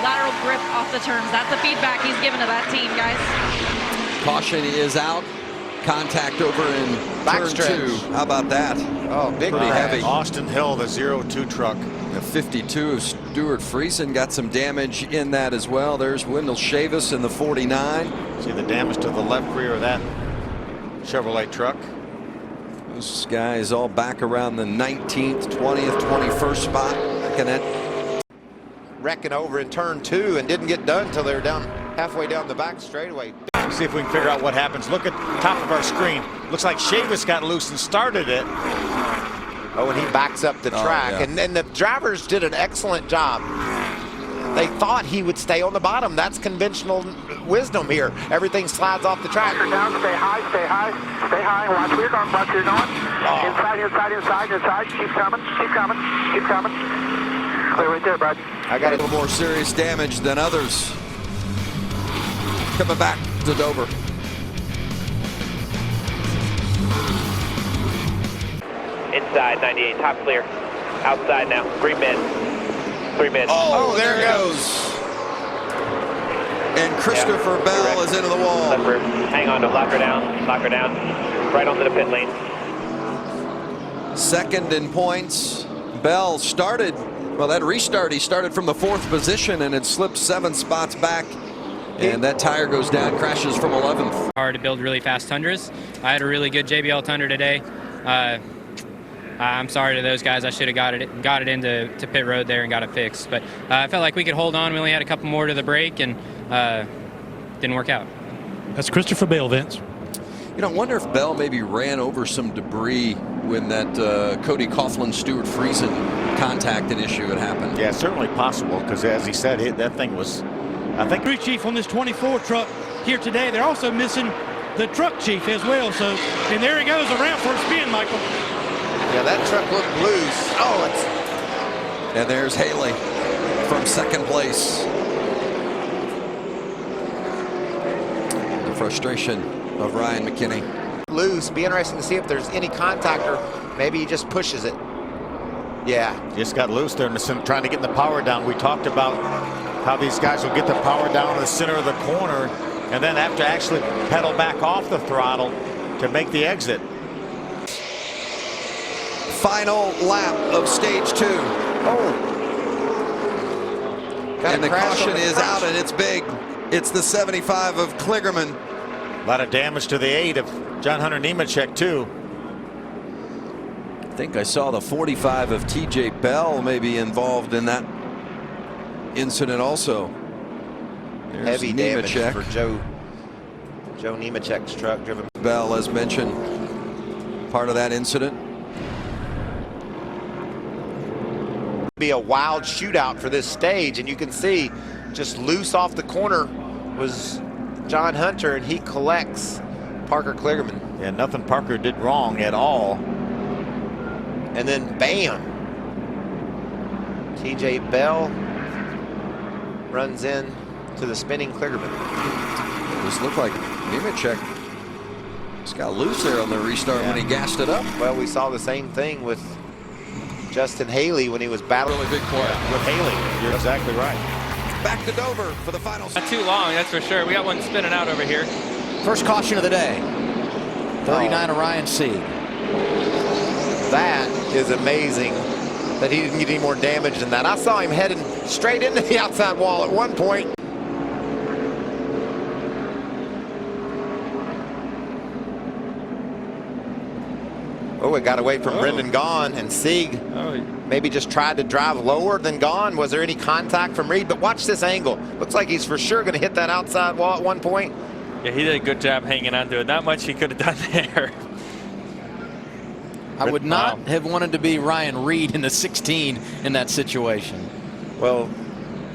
lateral grip off the turns. That's the feedback he's given to that team, guys. Caution is out. Contact over in turn 2. How about that? Oh, big pretty heavy. Austin Hill, the 02 truck. The 52 of Stuart Friesen got some damage in that as well. There's Wendell Chavis in the 49. See the damage to the left rear of that Chevrolet truck. Those guys all back around the 19th, 20th, 21st spot. Wrecking over in turn 2 and didn't get done until they were down halfway down the back straightaway. See if we can figure out what happens. Look at the top of our screen. Looks like Chavis got loose and started it. Oh, and he backs up the track. Yeah. And then the drivers did an excellent job. They thought he would stay on the bottom. That's conventional wisdom here. Everything slides off the track. Down, stay high, stay high, stay high. Watch where you're going, watch where you're going. Inside, inside, inside, inside. Keep coming, keep coming, keep coming. Stay right there, bud. I got a little more serious damage than others. Coming back to Dover. Inside 98, top clear. Outside now, 3 men. 3 men. Oh, there it goes. And Christopher Bell is into the wall. Left rear. Hang on to lock her down. Lock her down. Right onto the pit lane. Second in points. Bell started, well, that restart, he started from the 4th position and had slipped 7 spots back. And that tire goes down, crashes from 11th. Hard to build really fast Tundras. I had a really good JBL Tundra today. I'm sorry to those guys. I should have got it into pit road there and got it fixed. But I felt like we could hold on. We only had a couple more to the break and didn't work out. That's Christopher Bell, Vince. You know, I wonder if Bell maybe ran over some debris when that Cody Coughlin Stuart Friesen contact and issue had happened. Yeah, certainly possible, because as he said, that thing was, I think. Crew chief on this 24 truck here today. They're also missing the truck chief as well. So, and there he goes around for a spin, Michael. Yeah, that truck looked loose. Oh, it's. And there's Haley from 2nd place. The frustration of Ryan McKinney. Loose. Be interesting to see if there's any contact or maybe he just pushes it. Yeah. Just got loose there in the center, trying to get the power down. We talked about how these guys will get the power down in the center of the corner and then have to actually pedal back off the throttle to make the exit. Final lap of stage 2. Oh. And the caution is out, and it's big. It's the 75 of Kligerman. A lot of damage to the 8 of John Hunter Nemechek, too. I think I saw the 45 of TJ Bell maybe involved in that incident also. There's heavy damage Nemechek. for Joe Nemechek's truck driven. Bell, as mentioned, part of that incident. Be a wild shootout for this stage, and you can see just loose off the corner was John Hunter, and he collects Parker Kligerman. Yeah, nothing Parker did wrong at all. And then bam, TJ Bell runs in to the spinning Kligerman. This looked like Nemechek just got loose there on the restart when he gassed it up. Well, we saw the same thing with Justin Haley when he was battling. Really big play with Haley. You're exactly right. Back to Dover for the final. Not too long, that's for sure. We got one spinning out over here. First caution of the day. 39 of Ryan Sieg. That is amazing that he didn't get any more damage than that. I saw him heading straight into the outside wall at one point. Oh, it got away from Brendan Gaughan, and Sieg maybe just tried to drive lower than Gaughan. Was there any contact from Reed? But watch this angle. Looks like he's for sure going to hit that outside wall at one point. Yeah, he did a good job hanging on to it. Not much he could have done there. I would not have wanted to be Ryan Reed in the 16 in that situation. Well,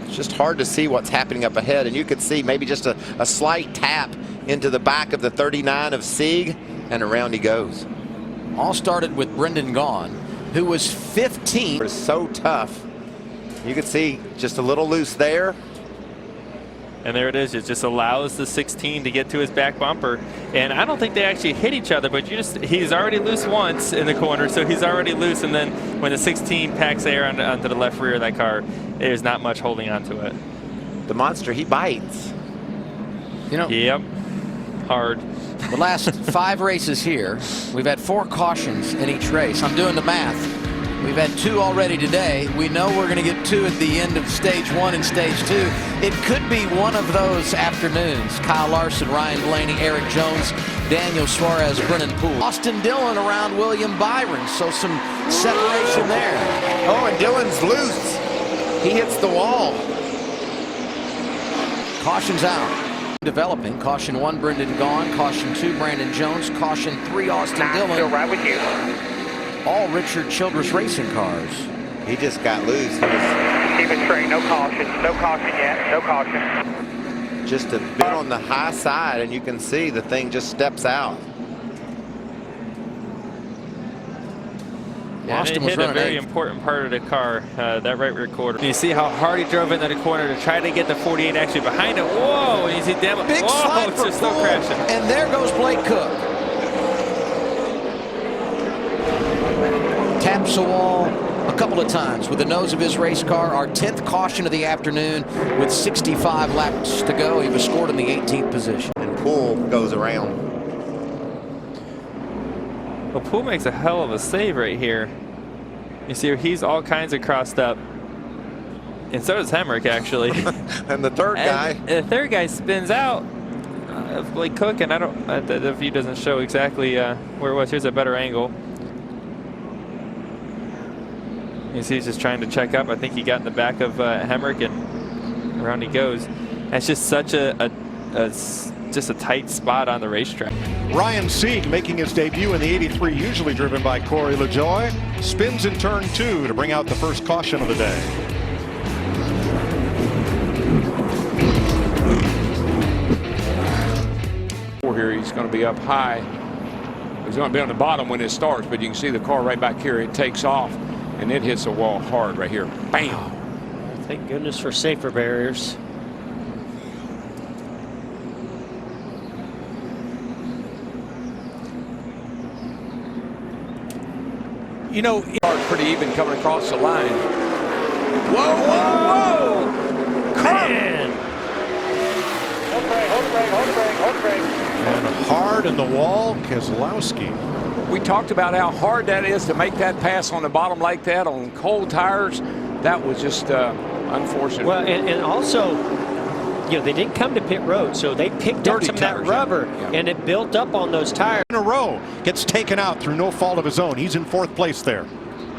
it's just hard to see what's happening up ahead, and you could see maybe just a slight tap into the back of the 39 of Sieg, and around he goes. All started with Brendan Gaughan, who was 15. It's so tough. You could see just a little loose there. And there it is. It just allows the 16 to get to his back bumper. And I don't think they actually hit each other, but he's already loose once in the corner, so he's already loose. And then when the 16 packs air onto the left rear of that car, there's not much holding onto it. the monster, he bites. You know, Yep. Hard. the last 5 races here, we've had 4 cautions in each race. I'm doing the math. We've had 2 already today. We know we're going to get 2 at the end of stage 1 and stage 2. It could be one of those afternoons. Kyle Larson, Ryan Blaney, Eric Jones, Daniel Suarez, Brennan Poole. Austin Dillon around William Byron, so some separation there. Oh, and Dillon's loose. He hits the wall. Caution's out. Developing. Caution 1, Brendan Gaughan. Caution 2, Brandon Jones. Caution 3, Austin Dillon. Still right with you. All Richard Childress racing cars. He just got loose. He was Keep it straight. No caution. No caution yet. No caution. just a bit on the high side, and you can see the thing just steps out. Yeah, Austin it was hit a running very 8th. important part of the car, that right rear quarter. You see how hard he drove into the corner to try to get the 48 actually behind it. Whoa! And you see damn Big whoa, slide it's for just still Poole, crashing. and there goes Blake Cook. Taps the wall a couple of times with the nose of his race car. Our 10th caution of the afternoon with 65 laps to go. He was scored in the 18th position. And Poole goes around. Well, Poole makes a hell of a save right here. You see, he's all kinds of crossed up. And so does Hemrick, actually. And the third guy. The third guy spins out of Blake Cook, and I don't, the view doesn't show exactly where it was. Here's a better angle. You see, he's just trying to check up. I think he got in the back of Hemrick, and around he goes. That's just such just a tight spot on the racetrack. Ryan Sieg making his debut in the 83, usually driven by Corey LaJoie, spins in turn 2 to bring out the first caution of the day. Here he's going to be up high. He's going to be on the bottom when it starts, but you can see the car right back here. It takes off and it hits the wall hard right here. Bam! Thank goodness for safer barriers. You know, it's pretty even coming across the line. Whoa, whoa, whoa! Man. Hold brake, hold brake, hold brake, hold brake. And hard in the wall, Keselowski. We talked about how hard that is to make that pass on the bottom like that on cold tires. That was just unfortunate. Well, and also, you know, they didn't come to pit road, so they picked up some of that rubber, and it built up on those tires. In a row, gets taken out through no fault of his own. He's in 4th place there.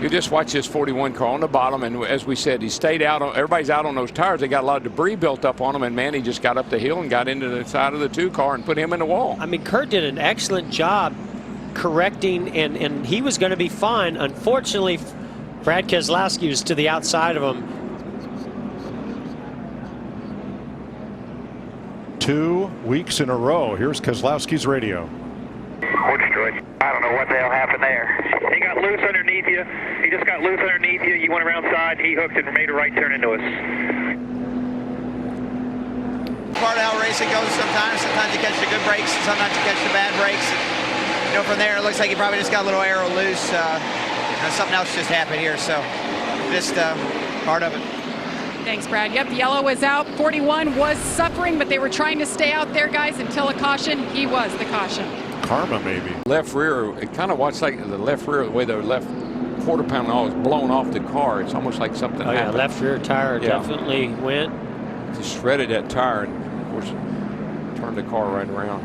You just watch this 41 car on the bottom, and as we said, he stayed out. Everybody's out on those tires. They got a lot of debris built up on them, and man, he just got up the hill and got into the side of the 2 car and put him in the wall. I mean, Kurt did an excellent job correcting, and he was going to be fine. Unfortunately, Brad Keselowski was to the outside of him. 2 weeks in a row. Here's Keselowski's radio. I don't know what the hell happened there. He got loose underneath you. He just got loose underneath you. You went around side. He hooked and made a right turn into us. Part of how racing goes sometimes. Sometimes you catch the good brakes, and sometimes you catch the bad brakes. You know, from there, it looks like he probably just got a little arrow loose. Something else just happened here, so just part of it. Thanks, Brad. Yep, the yellow was out. 41 was suffering, but they were trying to stay out there, guys, until a caution. He was the caution. Karma, maybe. Left rear, it kind of watched like the left rear, the way the left quarter pound all was blown off the car. It's almost like something happened. Yeah, left rear tire definitely went. Just shredded that tire and, of course, turned the car right around.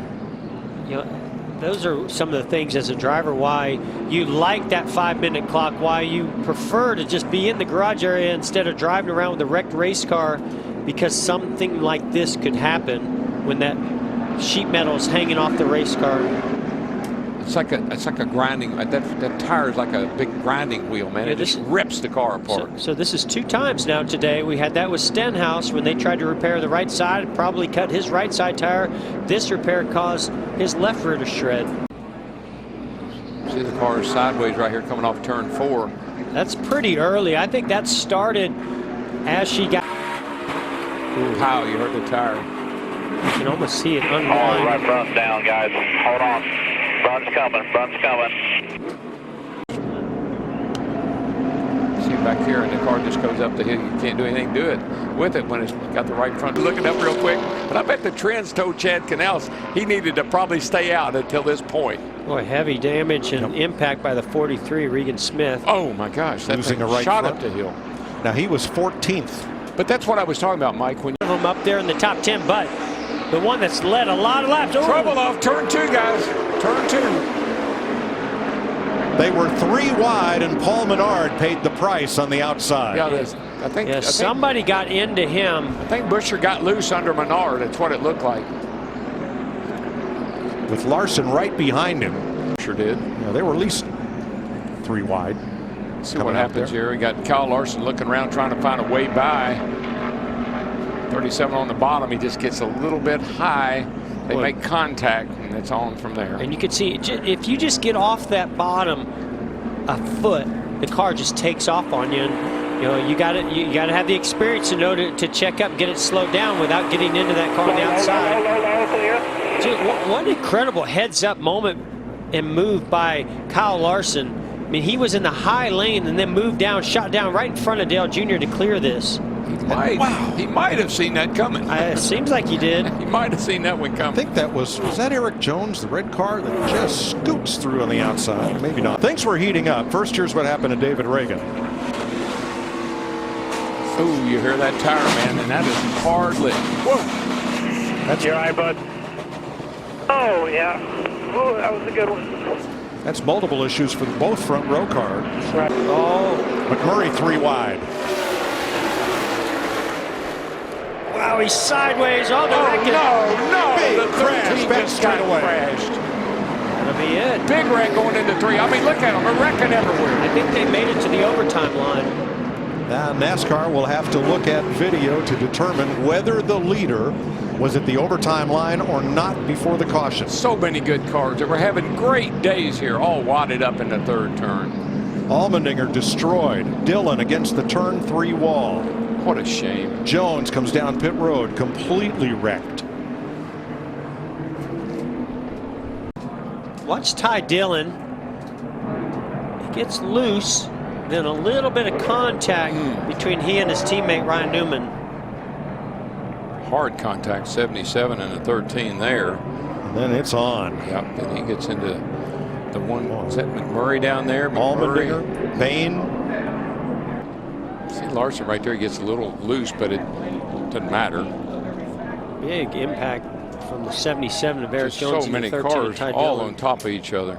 You know, those are some of the things as a driver why you like that 5-minute clock, why you prefer to just be in the garage area instead of driving around with a wrecked race car, because something like this could happen when that sheet metal is hanging off the race car. It's like a grinding. That tire is like a big grinding wheel, man. Yeah, it just rips the car apart. So this is 2 times now today. We had that with Stenhouse when they tried to repair the right side, probably cut his right side tire. This repair caused his left rear to shred. See the car is sideways right here coming off turn 4. That's pretty early. I think that started as she got. How you hurt the tire. You can almost see it unwind. All right, front's down, guys. Hold on. Front's coming. Front's coming. See back here, and the car just goes up the hill. You can't do anything with it when it's got the right front. Looking up real quick, but I bet the Trends told Chad Canals he needed to probably stay out until this point. Boy, heavy damage and impact by the 43, Regan Smith. Oh my gosh, that Losing thing a right shot front. up the hill. Now he was 14th. But that's what I was talking about, Mike. When Of them up there in the top 10, but the one that's led a lot of laps. Oh. trouble off turn 2, guys. Turn 2. They were 3 wide, and Paul Menard paid the price on the outside. Yeah, I think somebody got into him. I think Buscher got loose under Menard. That's what it looked like. With Larson right behind him. Sure did. Yeah, they were at least 3 wide. See what happens here. We got Kyle Larson looking around trying to find a way by. 37 on the bottom. He just gets a little bit high. They make contact, and it's on from there. And you can see, if you just get off that bottom a foot, the car just takes off on you. And, you know, you got to have the experience to know to check up and get it slowed down without getting into that car on the outside. Dude, what an incredible heads-up moment and move by Kyle Larson. I mean, he was in the high lane and then moved down, shot down right in front of Dale Jr. to clear this. He might have seen that coming. It seems like he did. He might have seen that one coming. I think that was that Eric Jones, the red car that just scoots through on the outside? Maybe not. Things were heating up. First, here's what happened to David Reagan. Oh, you hear that tire, man, and that is hard lit. Whoa. That's You're all right, bud? Oh, yeah. Oh, that was a good one. That's multiple issues for both front row cars. Right. Oh. McMurray 3 wide. Wow, he's sideways. Oh, the wreck. No. Big The crash back straight away. Crashed. That'll be it. Big wreck going into 3. I mean, look at them. They're wrecking everywhere. I think they made it to the overtime line. Now NASCAR will have to look at video to determine whether the leader was at the overtime line or not before the caution. So many good cars. We're having great days here, all wadded up in the 3rd turn. Allmendinger destroyed. Dillon against the turn 3 wall. What a shame. Jones comes down pit road, completely wrecked. Watch Ty Dillon. He gets loose, then a little bit of contact between he and his teammate Ryan Newman. Hard contact, 77 and a 13 there. And then it's on. Yep, and he gets into the one. Is that McMurray down there? Allmendinger, Bain. See Larson right there. He gets a little loose, but it doesn't matter. Big impact from the 77 of Eric Jones. So many and the 13 cars of Ty all Dillon. on top of each other.